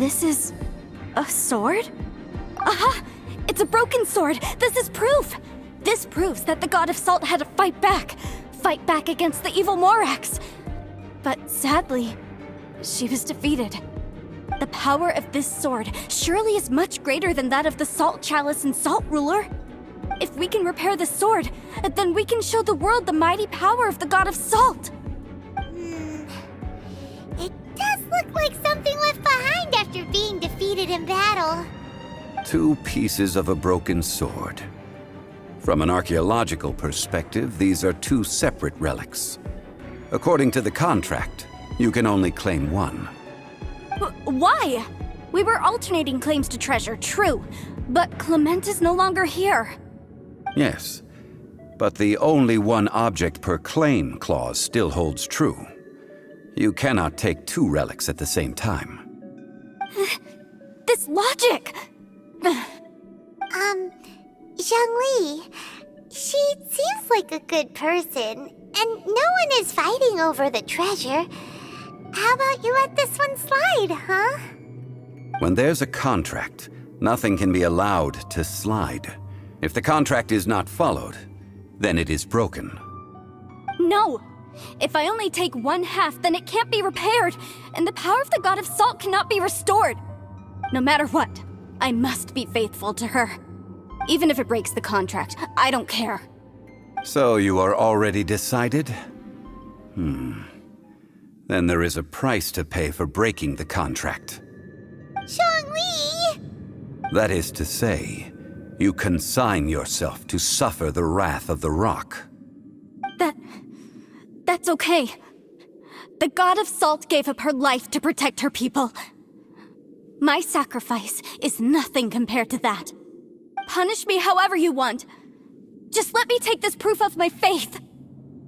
This is a sword? Aha! It's a broken sword! This is proof! This proves that the God of Salt had to fight back against the evil Morax. But sadly, she was defeated. The power of this sword surely is much greater than that of the Salt Chalice and Salt Ruler. If we can repair the sword, then we can show the world the mighty power of the God of Salt. It does look like something left behind after being defeated in battle. 2 pieces of a broken sword. From an archaeological perspective, these are 2 separate relics. According to the contract, you can only claim one. Why? We were alternating claims to treasure, true, but Clement is no longer here. Yes, but the only one object per claim clause still holds true. You cannot take 2 relics at the same time. This logic! Zhongli, she seems like a good person, and no one is fighting over the treasure. How about you let this one slide, huh? When there's a contract, nothing can be allowed to slide. If the contract is not followed, then it is broken. No! If I only take 1/2, then it can't be repaired, and the power of the God of Salt cannot be restored. No matter what, I must be faithful to her. Even if it breaks the contract, I don't care. So you are already decided? Then there is a price to pay for breaking the contract. Zhongli! That is to say, you consign yourself to suffer the wrath of the rock. That's okay. The God of Salt gave up her life to protect her people. My sacrifice is nothing compared to that. Punish me however you want. Just let me take this proof of my faith.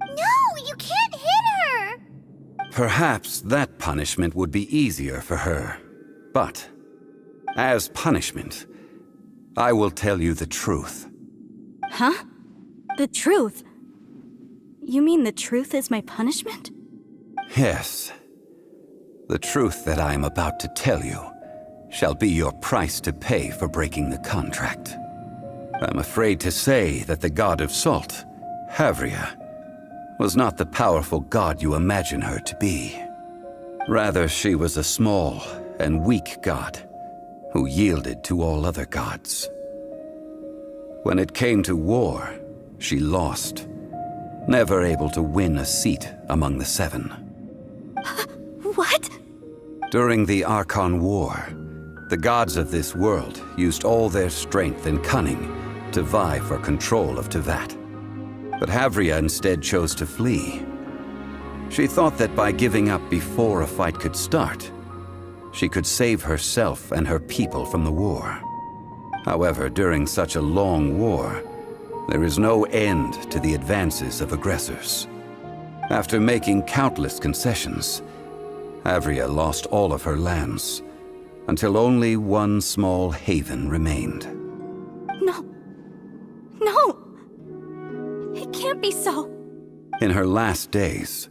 No, you can't hit her! Perhaps that punishment would be easier for her. But, as punishment, I will tell you the truth. Huh? The truth? You mean the truth is my punishment? Yes. The truth that I am about to tell you shall be your price to pay for breaking the contract. I'm afraid to say that the God of Salt, Havria, was not the powerful god you imagine her to be. Rather, she was a small and weak god who yielded to all other gods. When it came to war, she lost, never able to win a seat among the 7. What? During the Archon War, the gods of this world used all their strength and cunning to vie for control of Tevat. But Havria instead chose to flee. She thought that by giving up before a fight could start, she could save herself and her people from the war. However, during such a long war, there is no end to the advances of aggressors. After making countless concessions, Havria lost all of her lands, until only one small haven remained. No! It can't be so. In her last days,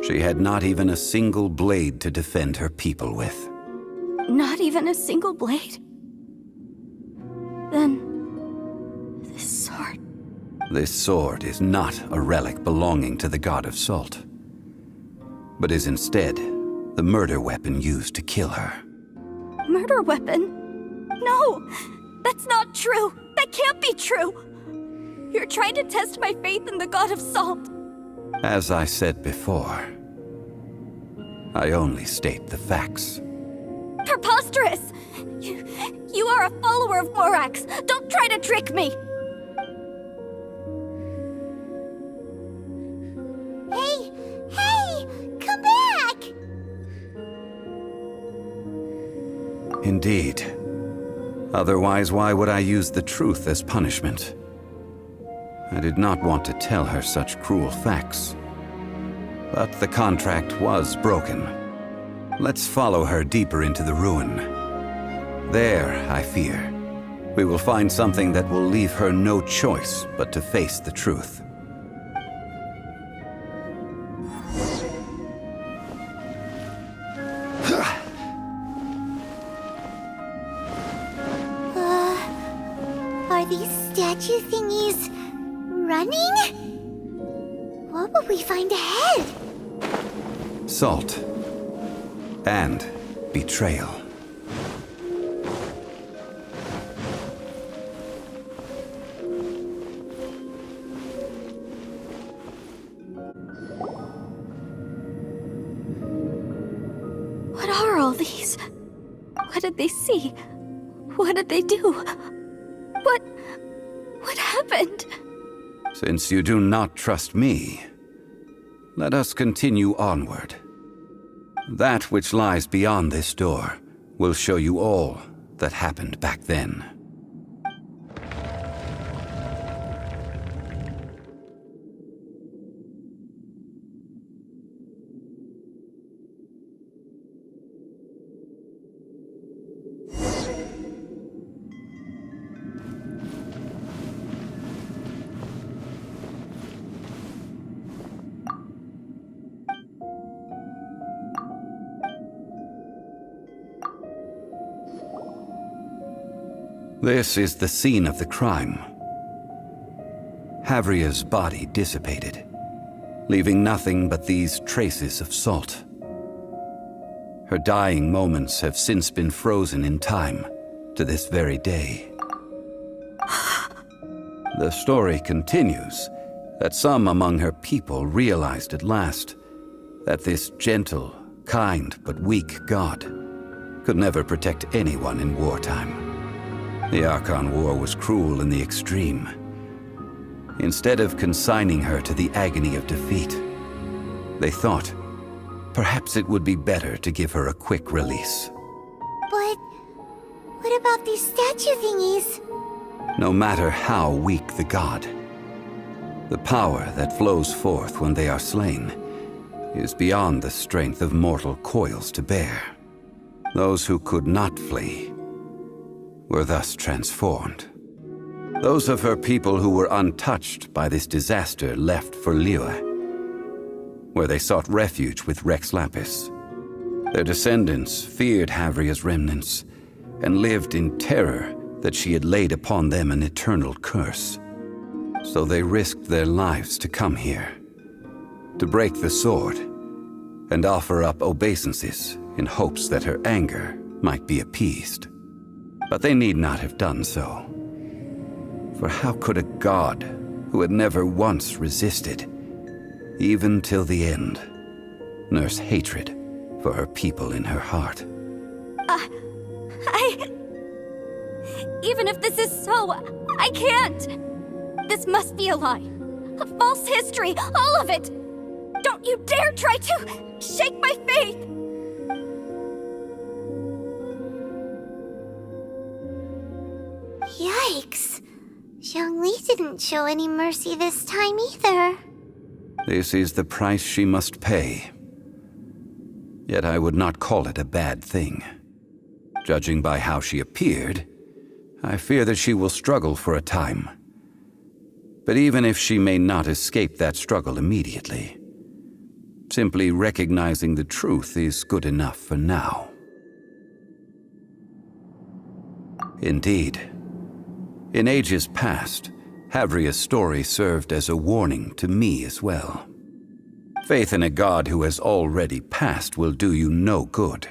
she had not even a single blade to defend her people with. Not even a single blade? Then, this sword... This sword is not a relic belonging to the God of Salt, but is instead the murder weapon used to kill her. Murder weapon? No! That's not true! That can't be true! You're trying to test my faith in the God of Salt. As I said before, I only state the facts. Preposterous! You are a follower of Morax! Don't try to trick me! Hey! Come back! Indeed. Otherwise, why would I use the truth as punishment? I did not want to tell her such cruel facts. But the contract was broken. Let's follow her deeper into the ruin. There, I fear, we will find something that will leave her no choice but to face the truth. these statue thingies running? What will we find ahead? Salt. And betrayal. What are all these? What did they see? What did they do? What happened? Since you do not trust me, let us continue onward. That which lies beyond this door will show you all that happened back then. This is the scene of the crime. Havria's body dissipated, leaving nothing but these traces of salt. Her dying moments have since been frozen in time to this very day. The story continues that some among her people realized at last that this gentle, kind, but weak god could never protect anyone in wartime. The Archon War was cruel in the extreme. Instead of consigning her to the agony of defeat, they thought perhaps it would be better to give her a quick release. But what about these statue thingies? No matter how weak the god, the power that flows forth when they are slain is beyond the strength of mortal coils to bear. Those who could not flee were thus transformed. Those of her people who were untouched by this disaster left for Yore, where they sought refuge with Rex Lapis. Their descendants feared Havria's remnants and lived in terror that she had laid upon them an eternal curse. So they risked their lives to come here, to break the sword and offer up obeisances in hopes that her anger might be appeased. But they need not have done so. For how could a god who had never once resisted, even till the end, nurse hatred for her people in her heart? Even if this is so, I can't! This must be a lie. A false history, all of it! Don't you dare try to shake my faith! Yikes. Zhongli didn't show any mercy this time either. This is the price she must pay. Yet I would not call it a bad thing. Judging by how she appeared, I fear that she will struggle for a time. But even if she may not escape that struggle immediately, simply recognizing the truth is good enough for now. Indeed, in ages past, Havria's story served as a warning to me as well. Faith in a god who has already passed will do you no good.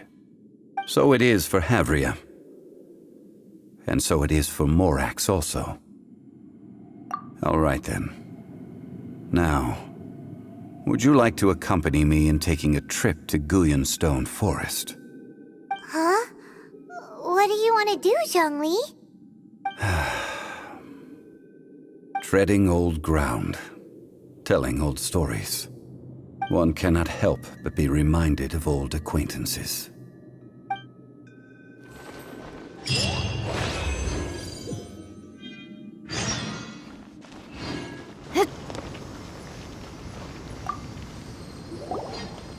So it is for Havria. And so it is for Morax also. All right then. Now, would you like to accompany me in taking a trip to Gullion Forest? Huh? What do you want to do, Zhongli? Treading old ground, telling old stories. One cannot help but be reminded of old acquaintances.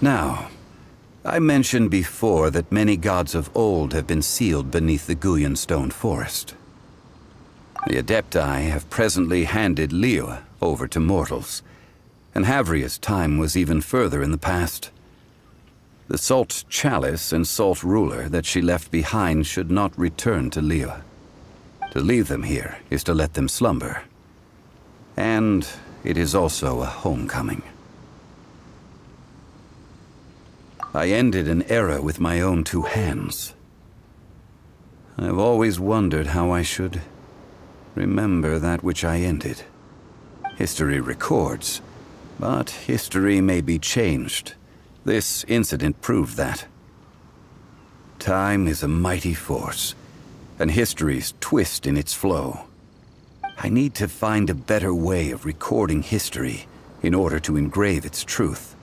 Now, I mentioned before that many gods of old have been sealed beneath the Gullion Forest. The Adepti have presently handed Liyue over to mortals, and Havria's time was even further in the past. The Salt Chalice and Salt Ruler that she left behind should not return to Liyue. To leave them here is to let them slumber. And it is also a homecoming. I ended an era with my own two hands. I've always wondered how I should remember that which I ended. History records, but history may be changed. This incident proved that. Time is a mighty force, and history's twist in its flow. I need to find a better way of recording history in order to engrave its truth.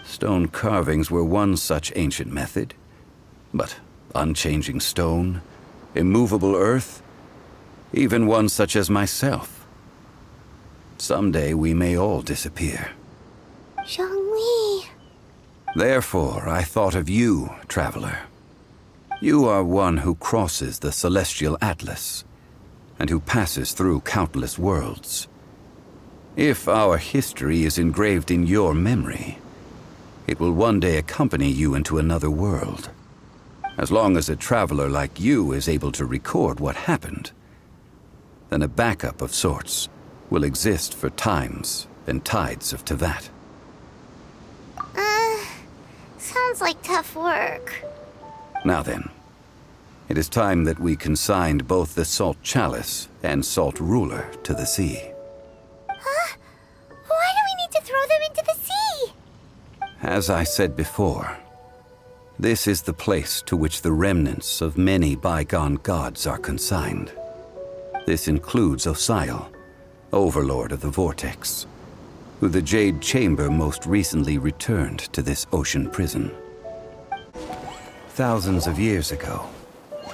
Stone carvings were one such ancient method, but unchanging stone, immovable earth, even one such as myself. Someday we may all disappear. Zhongli. Therefore, I thought of you, traveler. You are one who crosses the celestial atlas, and who passes through countless worlds. If our history is engraved in your memory, it will one day accompany you into another world. As long as a traveler like you is able to record what happened, then a backup of sorts will exist for times and tides of Teyvat. Sounds like tough work. Now then, it is time that we consigned both the Salt Chalice and Salt Ruler to the sea. Huh? Why do we need to throw them into the sea? As I said before, this is the place to which the remnants of many bygone gods are consigned. This includes Osial, Overlord of the Vortex, who the Jade Chamber most recently returned to this ocean prison. Thousands of years ago,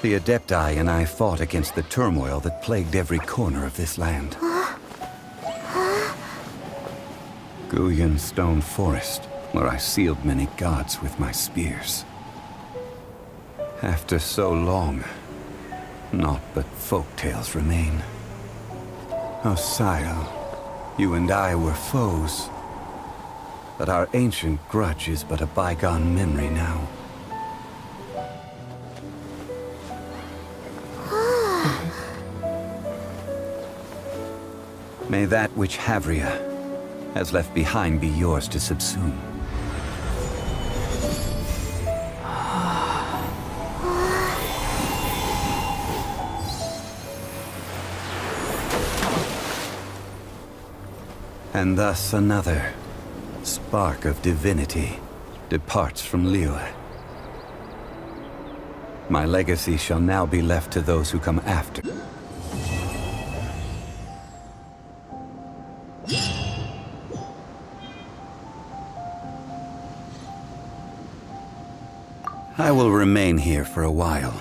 the Adepti and I fought against the turmoil that plagued every corner of this land. Guyan Stone Forest, where I sealed many gods with my spears. After so long, naught but folk tales remain. Osial, you and I were foes, but our ancient grudge is but a bygone memory now. May that which Havria has left behind be yours to subsume. And thus another spark of divinity departs from Liyue. My legacy shall now be left to those who come after. I will remain here for a while.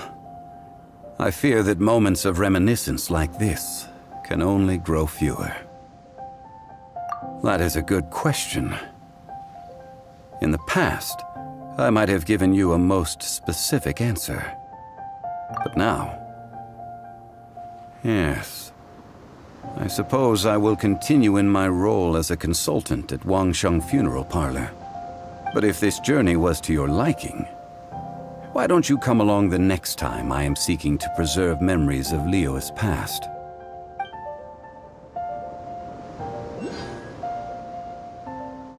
I fear that moments of reminiscence like this can only grow fewer. That is a good question. In the past, I might have given you a most specific answer. But now... yes. I suppose I will continue in my role as a consultant at Wangsheng Funeral Parlor. But if this journey was to your liking, why don't you come along the next time I am seeking to preserve memories of Liyue's past?